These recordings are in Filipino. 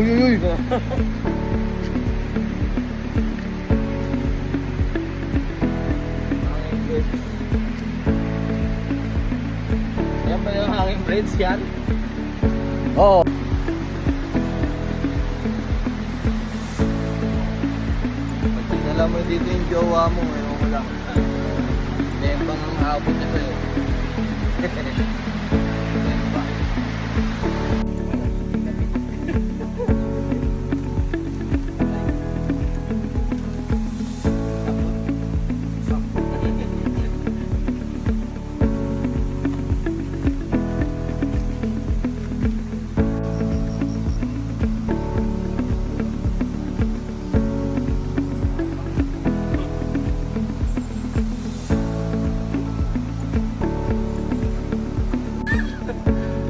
Uy, uy, uy. Yan ba yung hanging braids yan? Oo. Pag tinala mo dito yung jowa mo, ewan ko lang. Nembang ang habot na sa'yo. Nembang.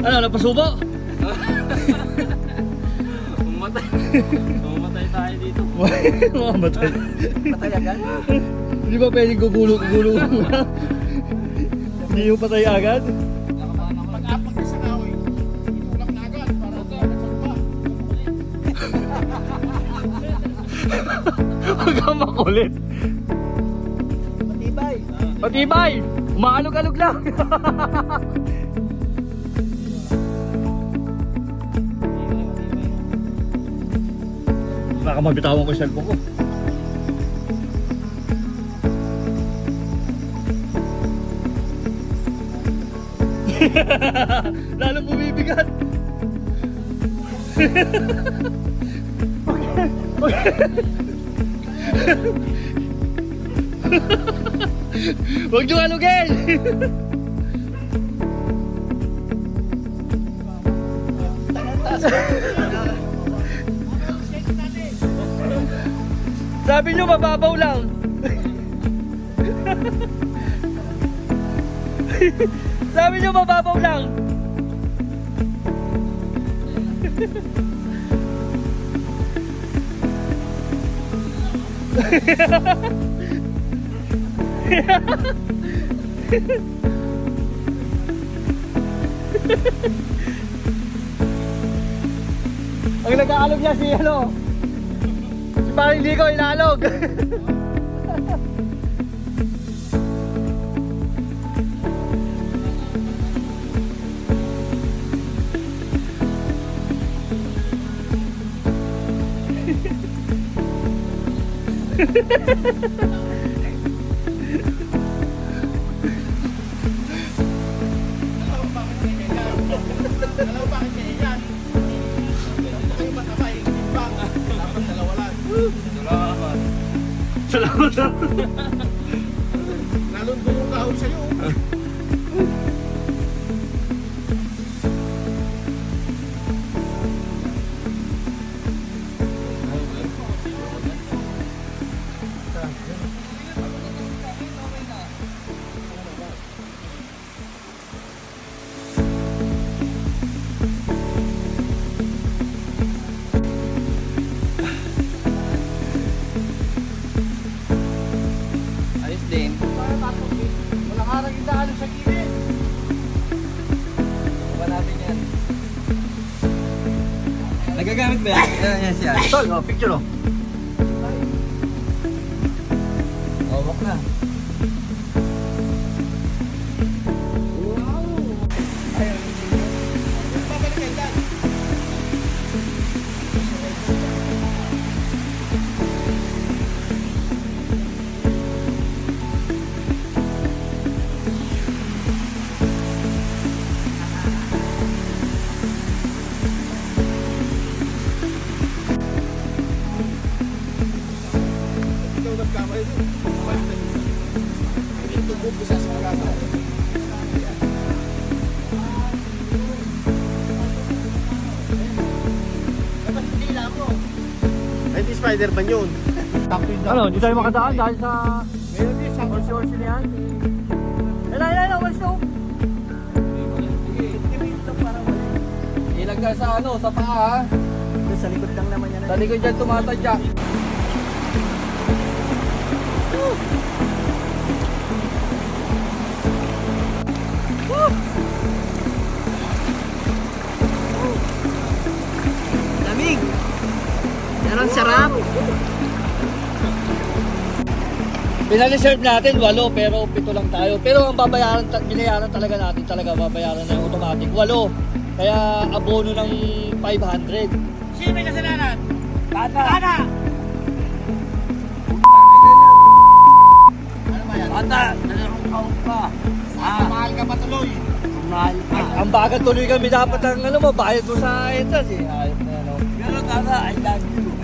Ano, napasubo? Umatay. Umatay tayo dito. Mamatay. Patay agad? Hindi ba pwedeng gugulo-gugulo muna? Hindi yung patay agad? Pag-apak ka sa kahoy, itulak na agad para nagsalpa. Huwag kang makulit. Matibay. Matibay! Umaalog-alog lang. Baka mabitawan ko yung cellphone ko. Lalong bumibigat. Huwag nyo alugin. Sabi nyo mababaw lang. Sabi nyo mababaw lang. Ang nag-aalog niya si ano, si parang hindi ko inaalog. Alam mo bakit kaya yan? Hindi kayo matabay, timbang. Dapat dalawa lang. Salamat. Salamat. Lalong yung kahoy sa'yo. Ayos din. Walang harang yung daan sa gilid. Subukan natin yan. Nagagamit ba yan? Yan siya. Tol, oh, picture oh. Hawak na. Babalik kayo dyan. Ikaw nagkamali doon. Balik na yun. Hindi tubog isa sa mga Dapat hindi lang mo. Ay, di Spider-Man yun. Ano, hindi tayo makadaan dahil sa Meron din sa orsi-orsi na yan. Ayun, walis na. Ilagay sa ano, sa paa. Sa likod lang naman yan. Sa likod dyan tumatadya. Lamig! Yan ang sarap! Pinaliserve natin 8 pero 7 lang tayo. Pero ang binayaran talaga natin babayaran na yung automatic 8. Kaya abono ng 500. Sino may kasalanan? Bata! Ano ba yan? Bata, nalarong taon ka. Mahal ka pa tuloy. Mahal pa. Ang bagat tuloy kami dapat ang bayad mo sa entrance eh. Ayos na yan. Pero tata, I love you.